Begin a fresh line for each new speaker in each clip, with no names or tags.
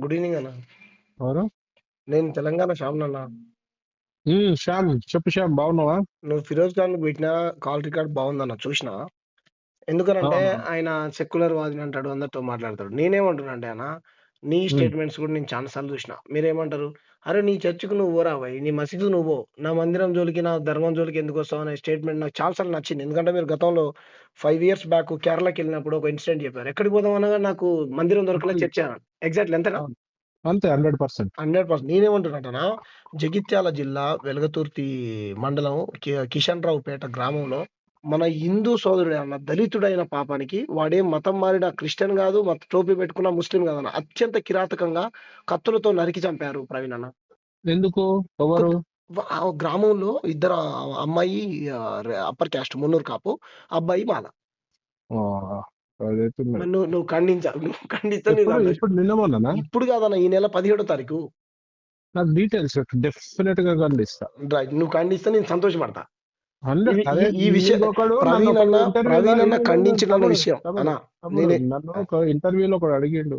Good evening అన్న.
ఎవరు?
నేను తెలంగాణ శ్యామ్ అన్న.
శ్యామ్, చెప్పు శ్యామ్, బాగున్నావా?
నువ్వు ఫిరోజ్ ఖాన్ పెట్టిన కాల్ రికార్డ్ బాగుందన్న, చూసినా. ఎందుకనంటే
అవునవును.
ఆయన సెక్యులర్ వాదిని అంటాడు, అందరితో మాట్లాడతాడు. నేనేమంటున్నా అంటే అన్న, నీ
ఉమ్,
స్టేట్మెంట్స్ కూడా నేను చాలా సార్లు చూసిన. మీరేమంటారు, అరే నీ చర్చికి నువ్వు పోరా భయ్, నీ మసీదు నువ్వు పో, నా మందిరం జోలికి నా ధర్మం జోలికి ఎందుకు వస్తావు అనే స్టేట్మెంట్ నాకు చాలా సార్లు నచ్చింది. ఎందుకంటే మీరు గతంలో 5 years బ్యాక్ కేరళకి వెళ్ళినప్పుడు ఒక ఇన్సిడెంట్ చెప్పారు. ఎక్కడికి పోదాం అనగా నాకు మందిరం దొరకలే,
అవును,
చర్చ అన్నాడు. ఎగ్జాక్ట్లీ ఎంతనా?
అవును. అంతే, 100%.
100%. నేనేమంటున్నానా, జగిత్యాల జిల్లా వెలగతుర్తి మండలం కిషన్ రావుపేట గ్రామంలో మన హిందూ సోదరుడైన దళితుడైన పాపానికి వాడేం మతం మారిన క్రిస్టియన్ కాదు, టోపీ పెట్టుకున్న ముస్లిం కాదన్న, అత్యంత కిరాతకంగా కత్తులతో నరికి చంపారు ప్రవీణ్ అన్న.
ఎందుకు? ఎవరు?
ఆ గ్రామంలో ఇద్దరు అమ్మాయి అప్పర్ క్యాస్ట్ మున్నూరు కాపు, అబ్బాయి మాల.
ఆ, అదైతే ఉన్నది.
మరి నువ్వు ఖండించావు, నువ్వు ఖండిస్తే నీ
ఎప్పుడు
సంతోషం.
ఇప్పుడు నిన్న మొన్ననా?
ఇప్పుడు కాదన్న, ఈ నెల 17వ తారీఖు.
నాకు డీటెయిల్స్ డెఫినెట్ గా ఖండిస్తా.
రైట్, నువ్వు ఖండిస్తే నేను సంతోషపడతా.
100. అదే,
ఈ విషయం
నీకొకడు నన్ను
ప్రవీణ్
ఒక
అన్న
ఇంటర్వ్యూలో
ప్రవీణ్ అన్న ఖండించిన విషయం అన్న. నేనే
నన్ను ఒక ఇంటర్వ్యూలో ఒకడు అడిగిండు.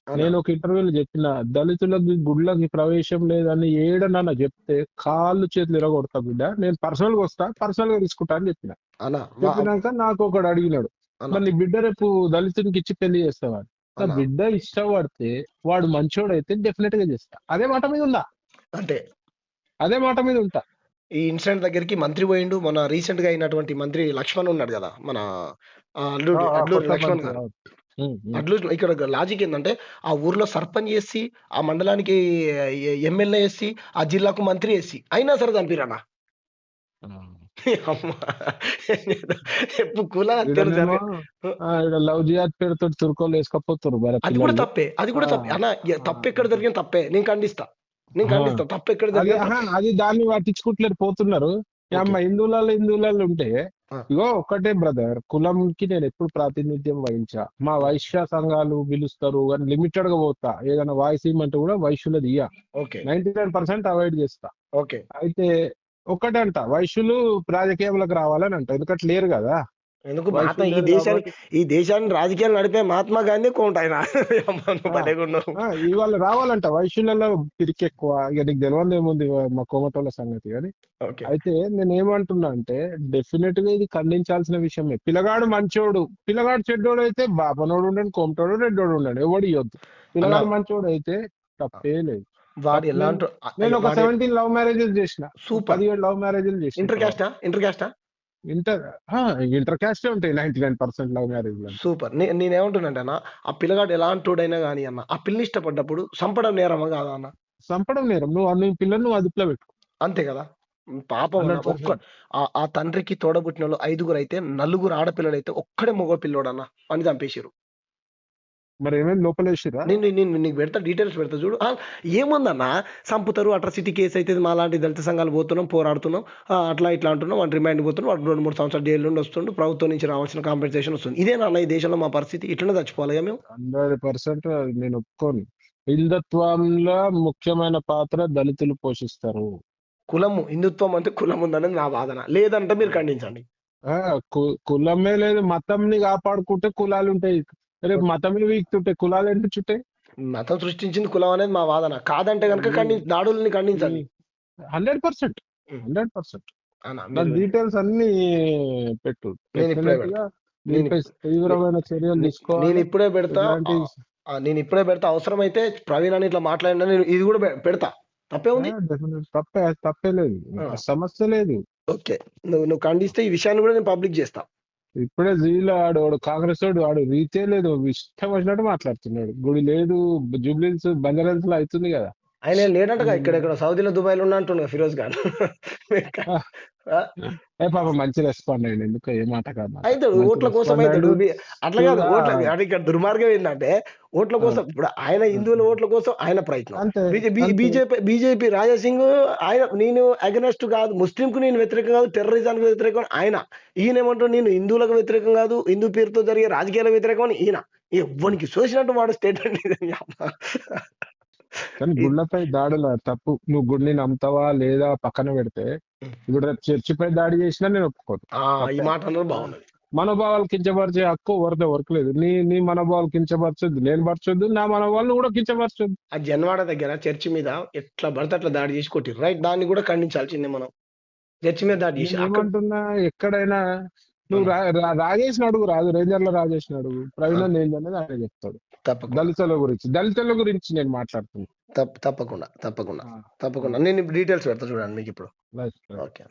అన్న
నేను ఒక ఇంటర్వ్యూలో చెప్పిన, దళితులకి గుళ్ళకి ప్రవేశం లేదని ఏడనన్న చెప్తే కాళ్ళు చేతులు ఇరగొడతా బిడ్డ, నేను పర్సనల్ గా వస్తా, పర్సనల్ గా తీసుకుంటా అని చెప్పిన.
అన్న
చెప్పినాక నాకు ఒకడు అడిగినాడు,
అన్న
మరి నీ బిడ్డ రేపు దళితునికి ఇచ్చి పెళ్లి చేస్తావా? నా
అన్న
బిడ్డ ఇష్టపడితే వాడు మంచోడు అయితే డెఫినెట్ గా చేస్తా. అదే మాట మీద ఉందా?
అంటే
అదే మాట మీద ఉంటా.
ఈ ఇన్సిడెంట్ దగ్గరికి మంత్రి పోయిండు. మన రీసెంట్ గా అయినటువంటి మంత్రి లక్ష్మణ్ ఉన్నాడు కదా, మన అడ్లూరి
కొత్త
లక్ష్మణ్
మంత్రి.
గారు.
ఉమ్, ఉమ్.
అడ్లూరి ఇక్కడ లాజిక్ ఏంటంటే, ఆ ఊర్లో సర్పంచ్ చేసి, ఆ మండలానికి ఎమ్మెల్యే వేసి, ఆ జిల్లాకు మంత్రి వేసి, అయినా సరే చంపిరన్న. అమ్మా, ఎప్పుడు కుల హత్యలు
ఈడనేమో
జరిగే.
ఈడ లవ్ జిహాద్ పేరుతో తుర్కోలు వేసుకపోతారు మరి
అది కూడా
పిల్లల్ని.
తప్పే, అది
ఆ,
కూడా తప్పే అన్న.
ఆ,
తప్పు ఎక్కడ జరిగిన తప్పే, నేను ఖండిస్తా, నేను
ఆ.
ఖండిస్తా. తప్పు ఎక్కడ
అది
జరిగిన తప్పే.
అది దాన్ని పట్టించుకుంటలేరు, పోతున్నారు.
ఓకే.
అమ్మ హిందువులలో ఉంటే, ఇగో ఒక్కటే బ్రదర్, కులంకి నేను ఎప్పుడు ప్రాతినిధ్యం వహించా. మా వైశ్య సంఘాలు పిలుస్తారు కానీ లిమిటెడ్ గా పోతా. ఏదైనా వాయిస్ ఇవ్వమంటే కూడా వైశ్యులది ఇయ్య.
ఓకే.
99% అవాయిడ్ చేస్తా.
ఓకే.
అయితే ఒక్కటంట, వైశ్యులు రాజకీయంలోకి రావాలని అంట, ఎందుకంటే లేరు కదా.
ఎందుకు మహాత్మా
వైశ్యులు
ఈ
లేరు
దేశాన్ని
కాబట్టి
ఈ దేశాన్ని రాజకీయాలు నడిపే మహాత్మా గాంధీ కొంట ఆయన. అమ్మను
ఆ,
భలేగున్నావు.
ఇవాళ రావాలంట. వైశ్యులలో పిరికి ఎక్కువ. ఇక నీకు తెలియదు ఏముంది మా కోమటోళ్ళ సంగతి. కానీ
ఓకే.
అయితే నేను ఏమంటున్నా అంటే, డెఫినెట్ గా ఇది ఖండించాల్సిన విషయమే. పిల్లగాడు మంచోడు, పిల్లగాడు చెడ్డోడు అయితే బాపనోడు ఉండండి, కోమటోడు, రెడ్డోడు ఉండండి, ఎవడు ఇవ్వద్దు.
అన్న,
పిల్లగాడు మంచోడు అయితే తప్పే లేదు.
వాడు ఎలాంటి
నేను ఒక
వాడి
17 లవ్ మ్యారేజెస్ చేసిన,
సూపర్.
17 లవ్ మ్యారేజెస్ చేసిన.
ఇంటర్ క్యాస్టా? ఇంటర్ క్యాస్టా?
ఇంటర్ ఇంటర్ క్యాస్టే ఉంటాయి 99% లవ్ మ్యారేజ్ అంటే.
సూపర్. నేనేమంటున్నానంటే అన్న, ఆ పిల్లగాడు ఎలాంటోడైనా కానీ అన్న, ఆ పిల్లని ఇష్టపడ్డప్పుడు చంపడం నేరమా కాదా అన్న?
చంపడం నేరం. నీ పిల్లల్ని నువ్వు అదుపులో పెట్టుకో.
అంతే కదా. పాపం అన్న.
100%.
ఆ తండ్రికి తోడబుట్టిన వాళ్ళు 5గురు అయితే, 4 ఆడపిల్లలు అయితే, ఒక్కడే మగ పిల్లోడు అన్న, అని చంపేసిరు.
మరి ఏమేమి లోపలేసిరా?
నేను నీకు పెడతా, డీటెయిల్స్ పెడతా చూడు. ఏముందన్న, చంపుతారు, అట్రాసిటీ కేసు అయితే మా లాంటి దళిత సంఘాలు పోతున్నాం, పోరాడుతున్నాం, అట్లా ఇట్లా అంటున్నాం, వాడు రిమాండ్ పోతున్నాం, వాడు 2-3 సంవత్సరాలు జైలు నుండి వస్తుండు, ప్రభుత్వం నుంచి రావాల్సిన కాంపెన్సేషన్ వస్తుంది. ఇదేనా ఈ దేశంలో మా పరిస్థితి? ఇట్లనే చచ్చిపోవాలి మేము?
100% నేను ఒప్పుకోను. హిందుత్వంలో ముఖ్యమైన పాత్ర దళితులు పోషిస్తారు.
కులము, హిందుత్వం అంటే కులం ఉందనేది నా వాదన. లేదంటే మీరు ఖండించండి.
కులమే లేదు, మతంని కాపాడుకుంటే కులాలు ఉంటాయి. రేపు మతమే వీక్తుంటే కులాలు ఎందుకు చుట్టాయి?
మతం సృష్టించింది కులం అనేది మా వాదన. కాదంటే కనుక దాడుల్ని ఖండించండి.
100%. 100%.
అన్న
నా
మీరు,
డీటెయిల్స్ అన్ని పెట్టు.
నేను ఇప్పుడే
డెఫినెట్
పెడతా.
గా
నేను
దీనిపై తీవ్రమైన చర్యలు
నేను
తీసుకోవాలి.
ఇప్పుడే పెడతా.
ఇలాంటి
నేను ఇప్పుడే పెడతా. అవసరమైతే ప్రవీణ్ అని ఇట్లా మాట్లాడినా నేను ఇది కూడా పెడతా. తప్పే ఉంది.
తప్పే లేదు, సమస్య లేదు.
ఓకే. నువ్వు ఖండిస్తే ఈ విషయాన్ని కూడా నేను పబ్లిక్ చేస్తా.
ఇప్పుడే జీలో వాడు కాంగ్రెస్ వాడు రీతే లేదు, ఇష్టం వచ్చినట్టు మాట్లాడుతున్నాడు. గుడి లేదు, జూబ్లీస్ బంజారాస్ లో అవుతుంది కదా.
ఆయన లేడంటగా, ఇక్కడ సౌదీలో, దుబాయ్లో ఉన్నా అంటుండగా ఫిరోజ్ ఖాన్.
పాప మంచి రెస్పాండ్ అయ్యింది. ఎందుకు ఏ మాట కాదు,
అయితే ఓట్ల కోసం అవుతాడు. అట్లా కాదు, ఓట్ల అంటే ఇక్కడ దుర్మార్గం ఏంటంటే, ఓట్ల కోసం. ఇప్పుడు ఆయన హిందువుల ఓట్ల కోసం ఆయన ప్రయత్నం.
అంతే.
బీజేపీ రాజాసింగ్ ఆయన, నేను అగనెస్ట్ కాదు, ముస్లింకు నేను వ్యతిరేకం కాదు, టెర్రరిజానికి వ్యతిరేకం ఆయన. ఈయన ఏమంటాడు, నేను హిందువులకు వ్యతిరేకం కాదు, హిందూ పేరుతో జరిగే రాజకీయాల వ్యతిరేకం అని ఈయన. ఎవ్వనికి చూసినట్టు వాడు స్టేట్మెంట్.
కానీ గుళ్ళపై దాడుల తప్పు. నువ్వు గుడిని నమ్ముతావా లేదా పక్కన పెడితే, ఇప్పుడు రేపు చర్చిపై దాడి చేసినా నేను ఒప్పుకోను.
ఈ మాట అన్నది బాగున్నది.
మనోభావాలు కించపరిచే హక్కు ఎవరికి లేదు. నీ మనోభావాలు కించపరచొద్దు, నేను పరచొద్దు, నా మనోభావాలు కూడా కించపరచొద్దు.
ఆ జన్వాడ దగ్గర చర్చి మీద ఎట్లా పడితే అట్లా దాడి చేసి కొట్టిర్రు, రైట్? దాన్ని కూడా ఖండించాల్సిందే మనం. చర్చి మీద దాడి చేసి అక్కడ
నేనేమంటున్నా, ఎక్కడైనా నువ్వు రాజేష్ అడుగు, రేంజర్ల రాజేష్ అడుగు, ప్రవీణ్ ఏంది అనేది ఆయన చెప్తాడు.
తప్పకుండా
దళితుల గురించి నేను మాట్లాడుతున్నా.
తప్పకుండా నేను డీటెయిల్స్ పెడతా చూడండి మీకు ఇప్పుడు.
Right.
ఓకే.